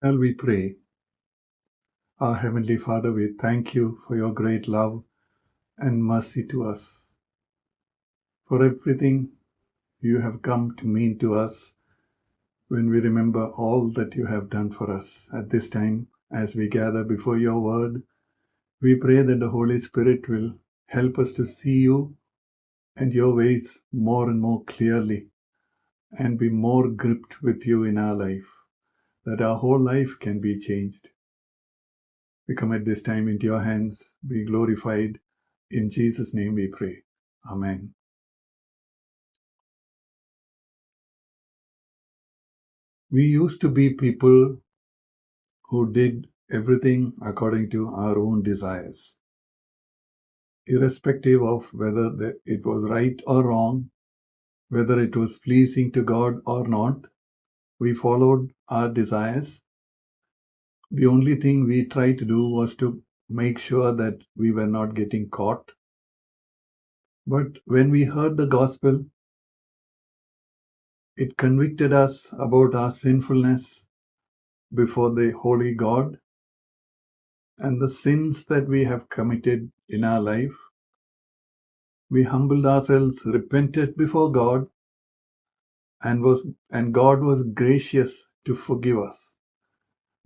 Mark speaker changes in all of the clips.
Speaker 1: Shall we pray? Our Heavenly Father, we thank you for your great love and mercy to us, for everything you have come to mean to us when we remember all that you have done for us. At this time, as we gather before your word, we pray that the Holy Spirit will help us to see you and your ways more and more clearly and be more gripped with you in our life, that our whole life can be changed. We commit this time into your hands. Be glorified. In Jesus' name we pray. Amen. We used to be people who did everything according to our own desires. Irrespective of whether it was right or wrong, whether it was pleasing to God or not, we followed our desires. The only thing we tried to do was to make sure that we were not getting caught. But when we heard the gospel, it convicted us about our sinfulness before the holy God and the sins that we have committed in our life. We humbled ourselves, repented before God, and God was gracious to forgive us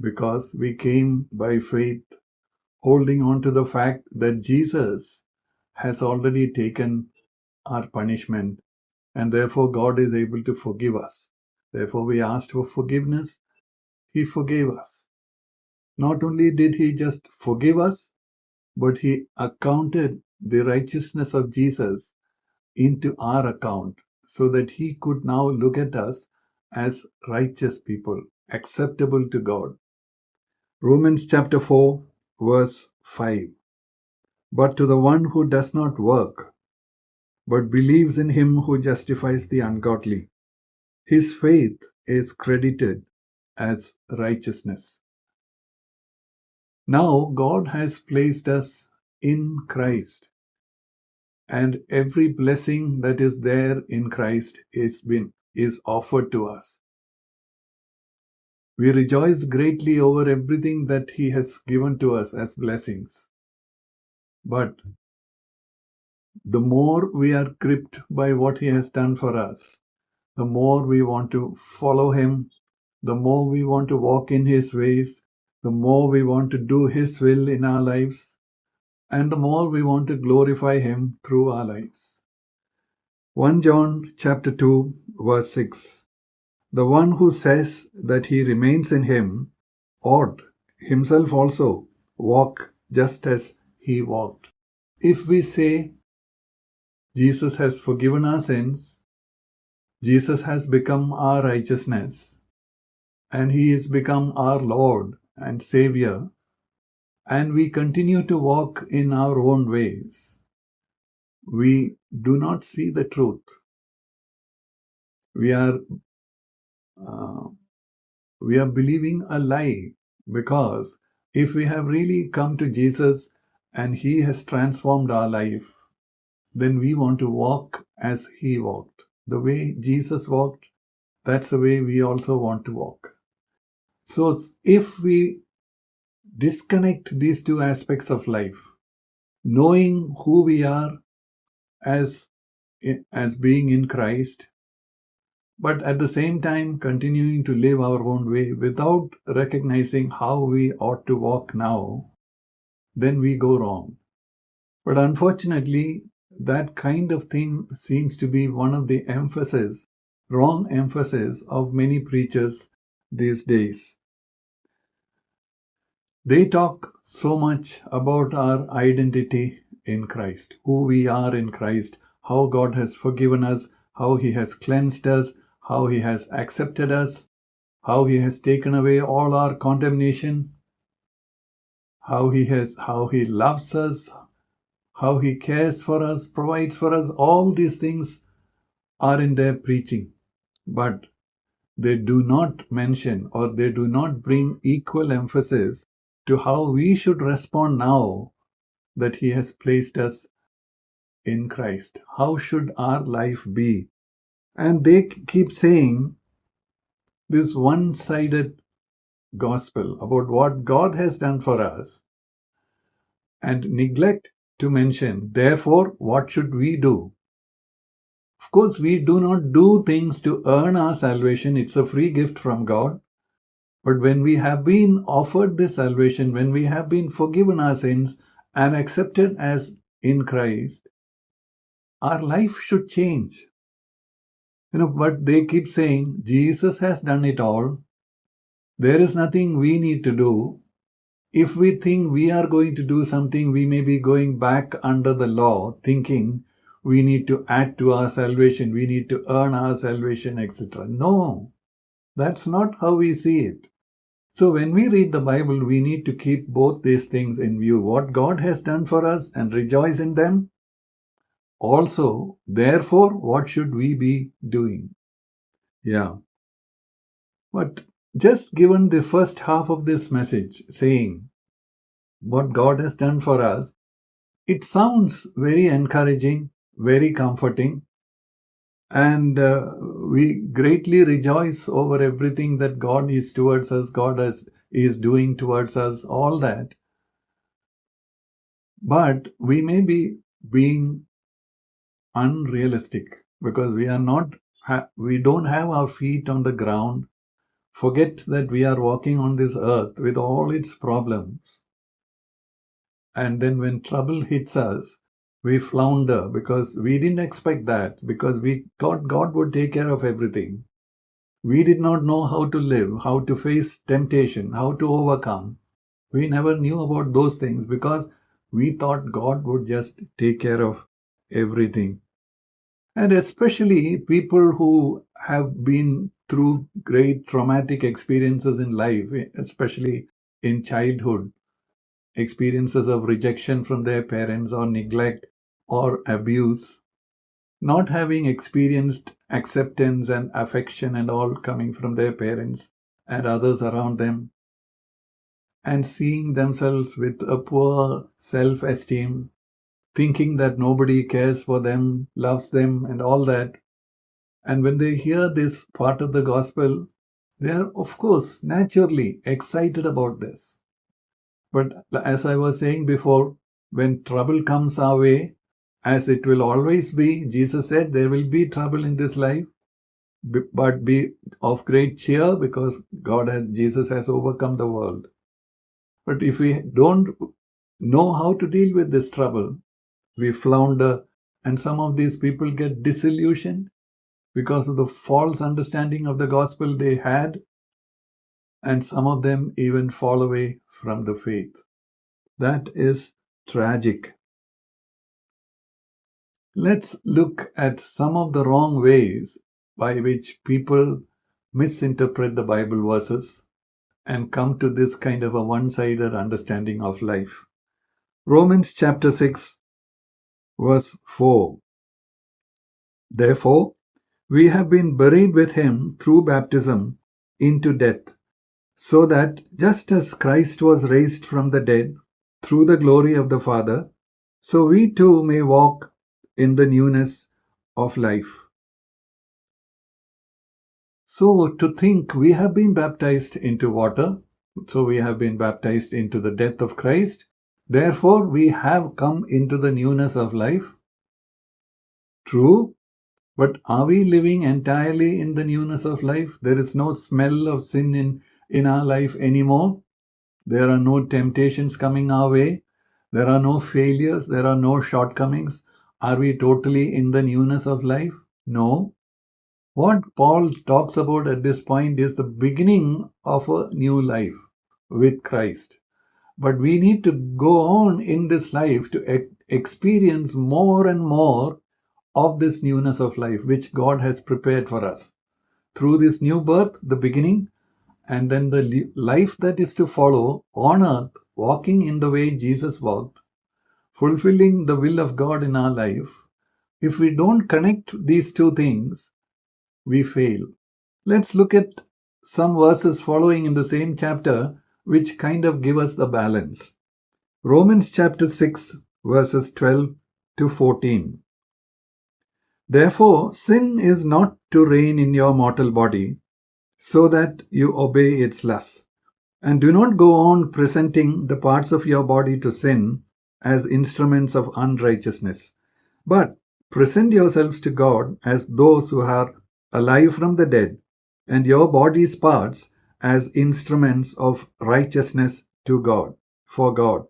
Speaker 1: because we came by faith, holding on to the fact that Jesus has already taken our punishment, and therefore God is able to forgive us. Therefore, we asked for forgiveness. He forgave us. Not only did he just forgive us, but he accounted the righteousness of Jesus into our account so that he could now look at us as righteous people, acceptable to God. Romans chapter 4, verse 5. But to the one who does not work, but believes in him who justifies the ungodly, his faith is credited as righteousness. Now God has placed us in Christ, and every blessing that is there in Christ is offered to us. We rejoice greatly over everything that he has given to us as blessings. But the more we are gripped by what he has done for us, the more we want to follow him, the more we want to walk in his ways, the more we want to do his will in our lives, and the more we want to glorify him through our lives. 1 John chapter 2, verse 6. The one who says that he remains in him ought himself also walk just as he walked. If we say Jesus has forgiven our sins, Jesus has become our righteousness, and he has become our Lord and Savior, and we continue to walk in our own ways, we do not see the truth. We are believing a lie, because if we have really come to Jesus and he has transformed our life, then we want to walk as he walked. The way Jesus walked, that's the way we also want to walk. So if we disconnect these two aspects of life, knowing who we are as being in Christ, but at the same time continuing to live our own way without recognizing how we ought to walk now, then we go wrong. But unfortunately, that kind of thing seems to be one of the wrong emphasis of many preachers these days. They talk so much about our identity in Christ, who we are in Christ, how God has forgiven us, how he has cleansed us, how he has accepted us, how he has taken away all our condemnation, how he loves us, how he cares for us, provides for us. All these things are in their preaching, but they do not mention, or they do not bring equal emphasis to how we should respond now that he has placed us in Christ. How should our life be? And they keep saying this one-sided gospel, about what God has done for us, and neglect to mention, therefore, what should we do? Of course, we do not do things to earn our salvation. It's a free gift from God. But when we have been offered this salvation, when we have been forgiven our sins and accepted as in Christ, our life should change. But they keep saying, Jesus has done it all. There is nothing we need to do. If we think we are going to do something, we may be going back under the law, thinking we need to add to our salvation, we need to earn our salvation, etc. No, that's not how we see it. So when we read the Bible, we need to keep both these things in view. What God has done for us and rejoice in them. Also, therefore, what should we be doing? Yeah. But just given the first half of this message, saying what God has done for us, it sounds very encouraging, very comforting, and we greatly rejoice over everything that God is towards us, is doing towards us, all that. But we may be being unrealistic because we don't have our feet on the ground. Forget that we are walking on this earth with all its problems. And then when trouble hits us, we flounder because we didn't expect that, because we thought God would take care of everything. We did not know how to live, how to face temptation, how to overcome. We never knew about those things because we thought God would just take care of everything. And especially people who have been through great traumatic experiences in life, especially in childhood, experiences of rejection from their parents or neglect or abuse, not having experienced acceptance and affection and all coming from their parents and others around them, and seeing themselves with a poor self-esteem, thinking that nobody cares for them, loves them, and all that. And when they hear this part of the gospel, they are, of course, naturally excited about this. But as I was saying before, when trouble comes our way, as it will always be, Jesus said there will be trouble in this life, but be of great cheer because Jesus has overcome the world. But if we don't know how to deal with this trouble, we flounder, and some of these people get disillusioned because of the false understanding of the gospel they had, and some of them even fall away from the faith. That is tragic. Let's look at some of the wrong ways by which people misinterpret the Bible verses and come to this kind of a one-sided understanding of life. Romans chapter 6, verse 4. Therefore, we have been buried with him through baptism into death, so that just as Christ was raised from the dead through the glory of the Father, so we too may walk in the newness of life. So to think we have been baptized into water, so we have been baptized into the death of Christ, therefore we have come into the newness of life. True, but are we living entirely in the newness of life? There is no smell of sin in our life anymore. There are no temptations coming our way. There are no failures. There are no shortcomings. Are we totally in the newness of life? No. What Paul talks about at this point is the beginning of a new life with Christ. But we need to go on in this life to experience more and more of this newness of life, which God has prepared for us. Through this new birth, the beginning, and then the life that is to follow on earth, walking in the way Jesus walked, fulfilling the will of God in our life. If we don't connect these two things, we fail. Let's look at some verses following in the same chapter, which kind of give us the balance. Romans chapter 6, verses 12 to 14. Therefore, sin is not to reign in your mortal body, so that you obey its lusts. And do not go on presenting the parts of your body to sin as instruments of unrighteousness, but present yourselves to God as those who are alive from the dead, and your body's parts as instruments of righteousness to God, for God.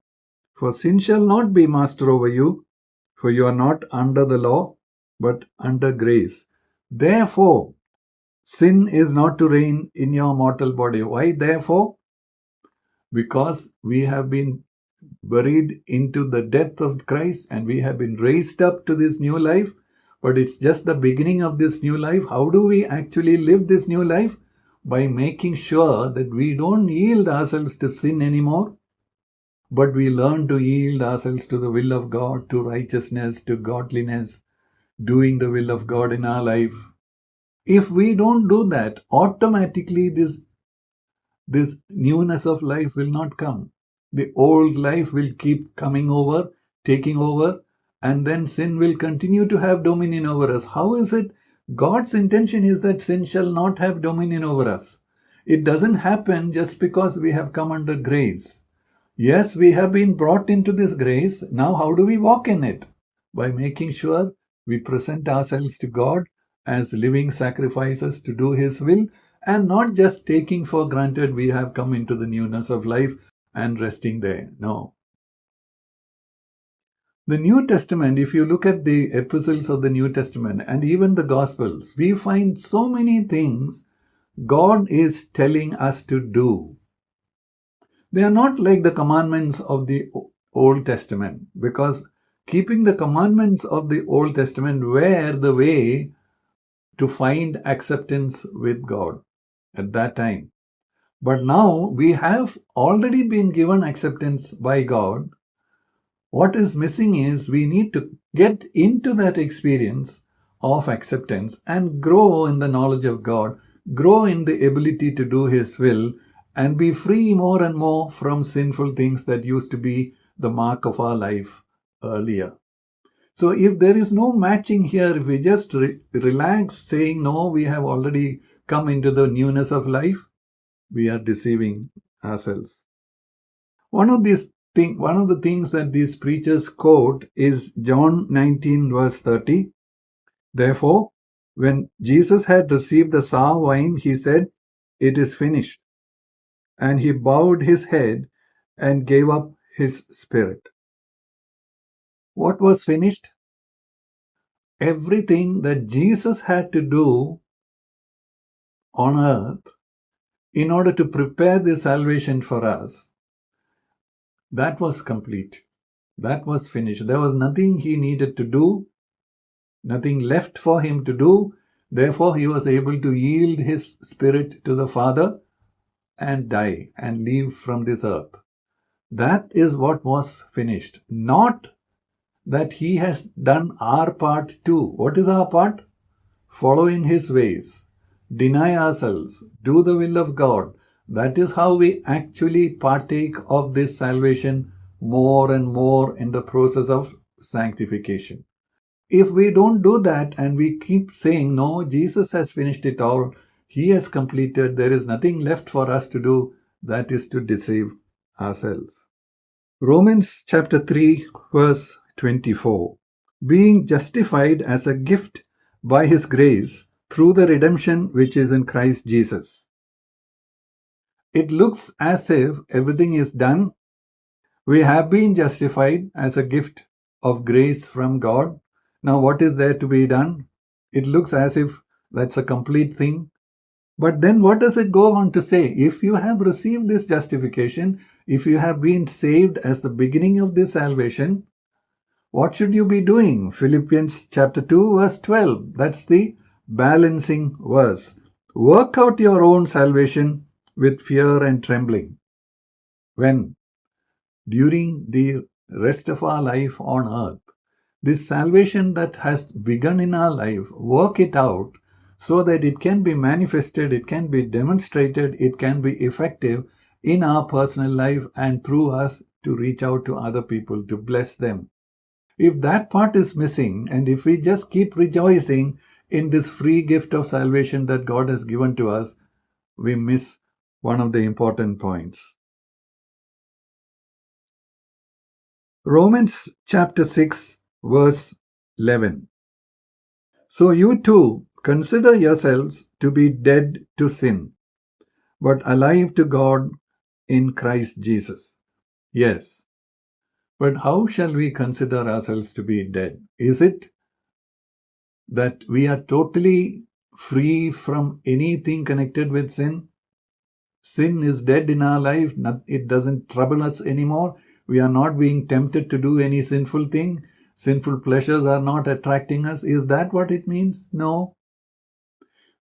Speaker 1: For sin shall not be master over you, for you are not under the law, but under grace. Therefore, sin is not to reign in your mortal body. Why therefore? Because we have been buried into the death of Christ and we have been raised up to this new life. But it's just the beginning of this new life. How do we actually live this new life? By making sure that we don't yield ourselves to sin anymore, but we learn to yield ourselves to the will of God, to righteousness, to godliness, doing the will of God in our life. If we don't do that, automatically this newness of life will not come. The old life will keep coming over, taking over, and then sin will continue to have dominion over us. How is it? God's intention is that sin shall not have dominion over us. It doesn't happen just because we have come under grace. Yes, we have been brought into this grace. Now, how do we walk in it? By making sure we present ourselves to God as living sacrifices to do His will, and not just taking for granted we have come into the newness of life and resting there. No. The New Testament, if you look at the epistles of the New Testament and even the Gospels, we find so many things God is telling us to do. They are not like the commandments of the Old Testament, because keeping the commandments of the Old Testament were the way to find acceptance with God at that time. But now we have already been given acceptance by God. What is missing is we need to get into that experience of acceptance and grow in the knowledge of God, grow in the ability to do His will, and be free more and more from sinful things that used to be the mark of our life earlier. So if there is no matching here, if we just relax saying, no, we have already come into the newness of life, we are deceiving ourselves. One of the things that these preachers quote is John 19 verse 30. Therefore, when Jesus had received the sour wine, he said, "It is finished." And he bowed his head and gave up his spirit. What was finished? Everything that Jesus had to do on earth in order to prepare this salvation for us, that was complete. That was finished. There was nothing he needed to do, nothing left for him to do. Therefore, he was able to yield his spirit to the Father and die and leave from this earth. That is what was finished. Not that he has done our part too. What is our part? Follow in his ways, deny ourselves, do the will of God. That is how we actually partake of this salvation more and more in the process of sanctification. If we don't do that and we keep saying, no, Jesus has finished it all, He has completed, there is nothing left for us to do, that is to deceive ourselves. Romans chapter 3 verse 24. Being justified as a gift by His grace through the redemption which is in Christ Jesus. It looks as if everything is done. We have been justified as a gift of grace from God. Now what is there to be done? It looks as if that's a complete thing. But then what does it go on to say? If you have received this justification, if you have been saved as the beginning of this salvation, what should you be doing? Philippians chapter 2 verse 12. That's the balancing verse. Work out your own salvation with fear and trembling. When? During the rest of our life on earth. This salvation that has begun in our life, work it out so that it can be manifested, it can be demonstrated, it can be effective in our personal life and through us to reach out to other people, to bless them. If that part is missing, and if we just keep rejoicing in this free gift of salvation that God has given to us, we miss one of the important points. Romans chapter 6, verse 11. So you too consider yourselves to be dead to sin, but alive to God in Christ Jesus. Yes, but how shall we consider ourselves to be dead? Is it that we are totally free from anything connected with sin? Sin is dead in our life. It doesn't trouble us anymore. We are not being tempted to do any sinful thing. Sinful pleasures are not attracting us. Is that what it means? No.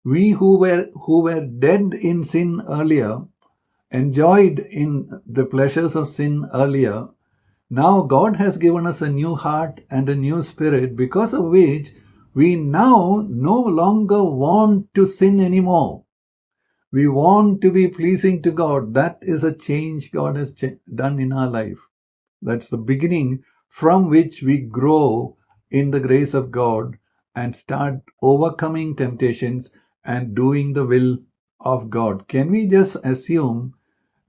Speaker 1: We who were dead in sin earlier, enjoyed in the pleasures of sin earlier, now God has given us a new heart and a new spirit, because of which we now no longer want to sin anymore. We want to be pleasing to God. That is a change God has done in our life. That's the beginning from which we grow in the grace of God and start overcoming temptations and doing the will of God. Can we just assume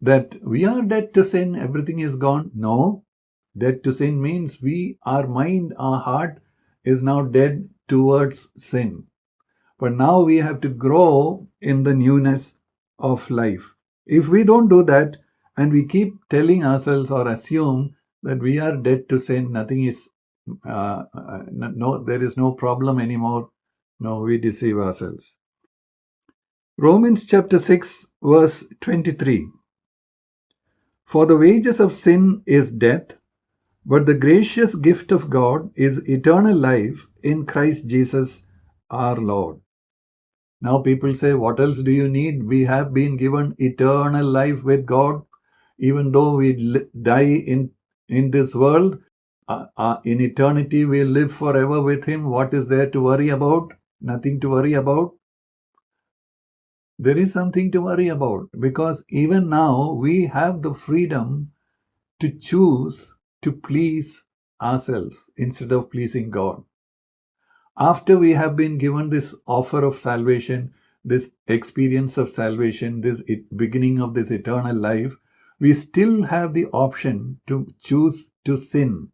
Speaker 1: that we are dead to sin, everything is gone? No. Dead to sin means our mind, our heart is now dead towards sin. But now we have to grow in the newness of life. If we don't do that and we keep telling ourselves or assume that we are dead to sin, nothing is, there is no problem anymore. No, we deceive ourselves. Romans chapter 6, verse 23. For the wages of sin is death, but the gracious gift of God is eternal life in Christ Jesus our Lord. Now people say, what else do you need? We have been given eternal life with God. Even though we die in this world, in eternity we'll live forever with Him. What is there to worry about? Nothing to worry about. There is something to worry about, because even now we have the freedom to choose to please ourselves instead of pleasing God. After we have been given this offer of salvation, this experience of salvation, this beginning of this eternal life, we still have the option to choose to sin.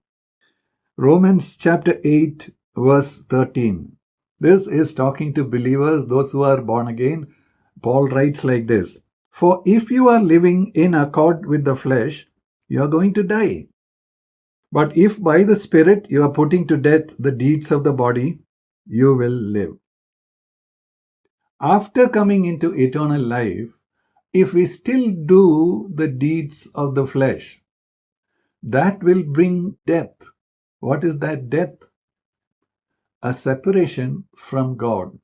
Speaker 1: Romans chapter 8, verse 13. This is talking to believers, those who are born again. Paul writes like this: For if you are living in accord with the flesh, you are going to die. But if by the Spirit you are putting to death the deeds of the body, you will live. After coming into eternal life, if we still do the deeds of the flesh, that will bring death. What is that death? A separation from God.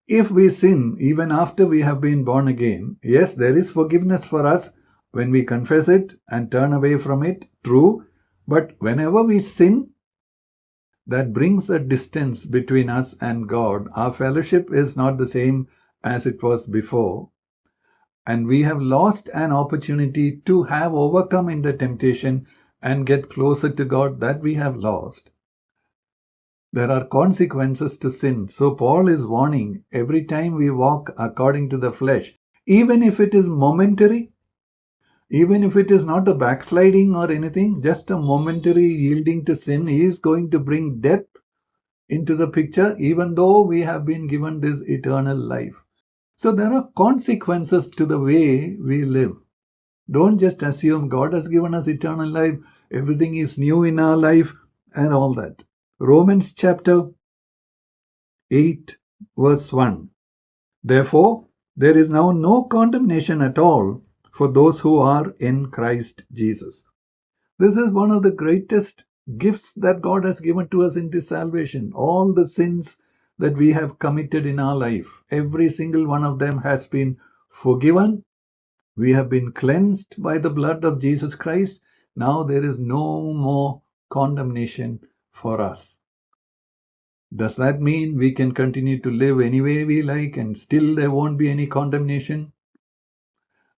Speaker 1: If we sin even after we have been born again, yes, there is forgiveness for us when we confess it and turn away from it, true. But whenever we sin, that brings a distance between us and God. Our fellowship is not the same as it was before. And we have lost an opportunity to have overcome in the temptation and get closer to God. That we have lost. There are consequences to sin. So Paul is warning, every time we walk according to the flesh, even if it is momentary, even if it is not a backsliding or anything, just a momentary yielding to sin, he is going to bring death into the picture, even though we have been given this eternal life. So there are consequences to the way we live. Don't just assume God has given us eternal life, everything is new in our life and all that. Romans chapter 8, verse 1. Therefore, there is now no condemnation at all for those who are in Christ Jesus. This is one of the greatest gifts that God has given to us in this salvation. All the sins that we have committed in our life, every single one of them has been forgiven. We have been cleansed by the blood of Jesus Christ. Now there is no more condemnation for us. Does that mean we can continue to live any way we like and still there won't be any condemnation?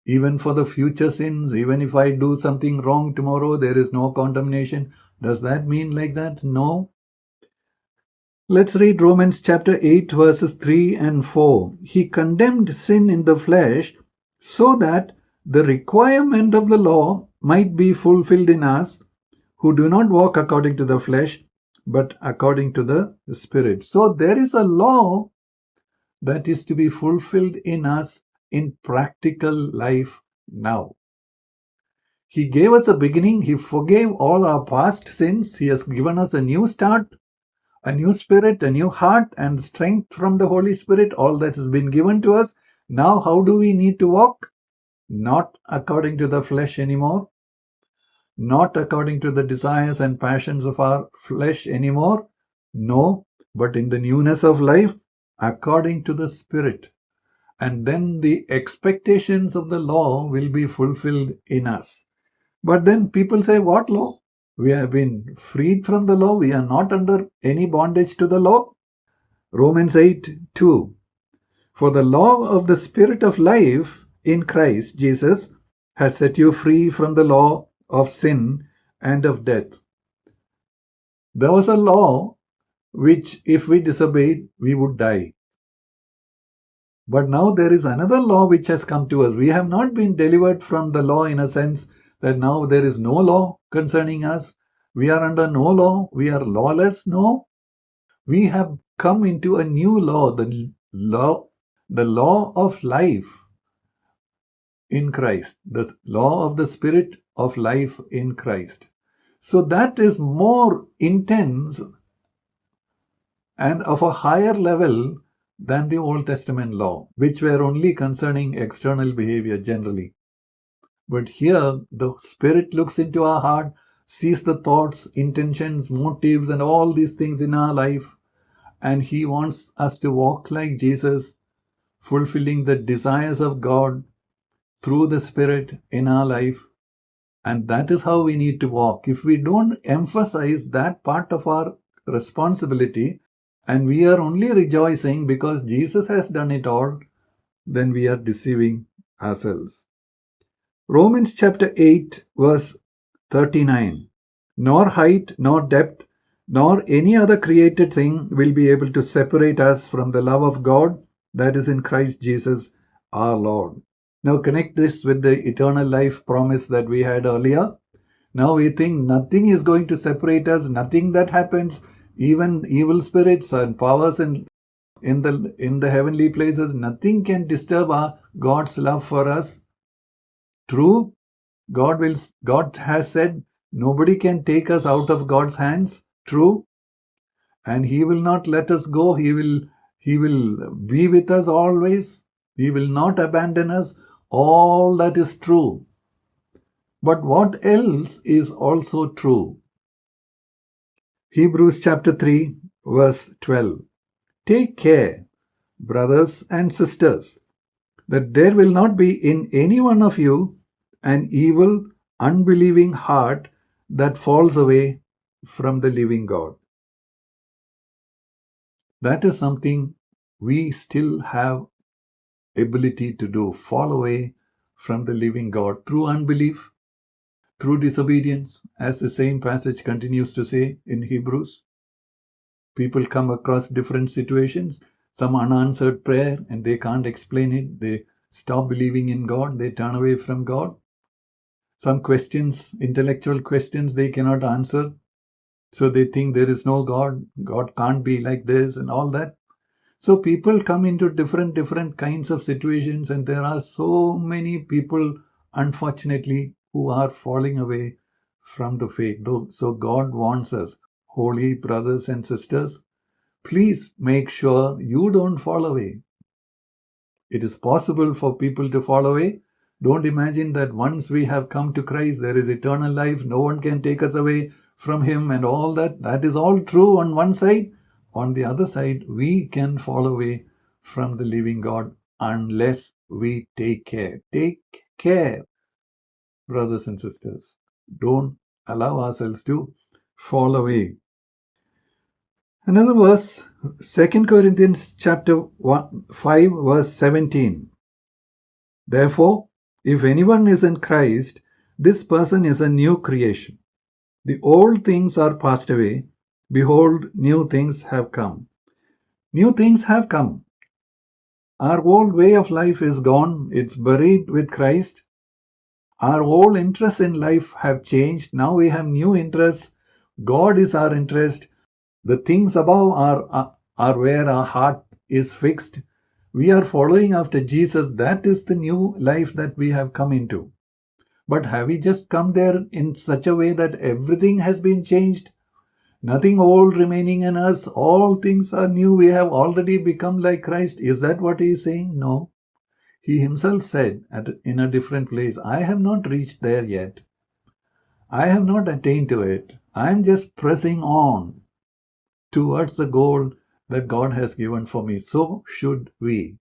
Speaker 1: Even for the future sins, even if I do something wrong tomorrow, there is no condemnation. Does that mean like that? No. Let's read Romans chapter 8, verses 3 and 4. He condemned sin in the flesh so that the requirement of the law might be fulfilled in us who do not walk according to the flesh, but according to the Spirit. So there is a law that is to be fulfilled in us in practical life now. He gave us a beginning. He forgave all our past sins. He has given us a new start, a new spirit, a new heart, and strength from the Holy Spirit. All that has been given to us. Now, how do we need to walk? Not according to the flesh anymore, not according to the desires and passions of our flesh anymore. No, but in the newness of life, according to the Spirit. And then the expectations of the law will be fulfilled in us. But then people say, what law? We have been freed from the law. We are not under any bondage to the law. Romans 8:2. For the law of the Spirit of life in Christ Jesus has set you free from the law of sin and of death. There was a law which, if we disobeyed, we would die. But now there is another law which has come to us. We have not been delivered from the law in a sense that now there is no law concerning us. We are under no law. We are lawless. No. We have come into a new law, the law of life in Christ, the law of the Spirit of life in Christ. So that is more intense and of a higher level than the Old Testament law, which were only concerning external behavior generally. But here, the Spirit looks into our heart, sees the thoughts, intentions, motives, and all these things in our life, and He wants us to walk like Jesus, fulfilling the desires of God through the Spirit in our life. And that is how we need to walk. If we don't emphasize that part of our responsibility, and we are only rejoicing because Jesus has done it all, then we are deceiving ourselves. Romans chapter 8, verse 39. Nor height, nor depth, nor any other created thing will be able to separate us from the love of God that is in Christ Jesus our Lord. Now connect this with the eternal life promise that we had earlier. Now we think nothing is going to separate us, nothing that happens, even evil spirits and powers in the heavenly places, nothing can disturb our God's love for us. True, God has said nobody can take us out of God's hands. True, and He will not let us go. He will be with us always. He will not abandon us. All that is true. But what else is also true? Hebrews chapter 3, verse 12. Take care, brothers and sisters, that there will not be in any one of you an evil, unbelieving heart that falls away from the living God. That is something we still have ability to do, fall away from the living God through unbelief, through disobedience, as the same passage continues to say in Hebrews. People come across different situations, some unanswered prayer, and they can't explain it. They stop believing in God. They turn away from God. Some questions, intellectual questions, they cannot answer. So they think there is no God. God can't be like this and all that. So people come into different kinds of situations, and there are so many people, unfortunately, who are falling away from the faith. So God wants us, holy brothers and sisters, please make sure you don't fall away. It is possible for people to fall away. Don't imagine that once we have come to Christ, there is eternal life. No one can take us away from Him and all that. That is all true on one side. On the other side, we can fall away from the living God unless we take care. Take care, brothers and sisters. Don't allow ourselves to fall away. Another verse, 2 Corinthians chapter 5, verse 17. Therefore, if anyone is in Christ, this person is a new creation. The old things are passed away. Behold, new things have come. New things have come. Our old way of life is gone. It's buried with Christ. Our old interests in life have changed. Now we have new interests. God is our interest. The things above are where our heart is fixed. We are following after Jesus. That is the new life that we have come into. But have we just come there in such a way that everything has been changed? Nothing old remaining in us. All things are new. We have already become like Christ. Is that what he is saying? No. He himself said in a different place, I have not reached there yet. I have not attained to it. I am just pressing on towards the goal that God has given for me. So should we.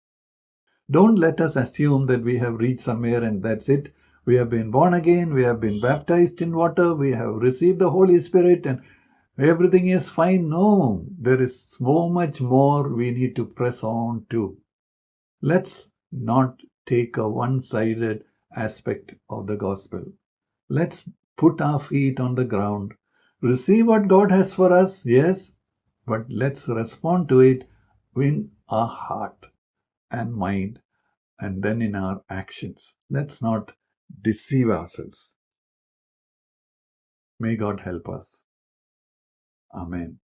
Speaker 1: Don't let us assume that we have reached somewhere and that's it. We have been born again. We have been baptized in water. We have received the Holy Spirit and everything is fine. No, there is so much more we need to press on to. Let's not take a one-sided aspect of the gospel. Let's put our feet on the ground. Receive what God has for us, yes, but let's respond to it in our heart and mind and then in our actions. Let's not deceive ourselves. May God help us. Amen.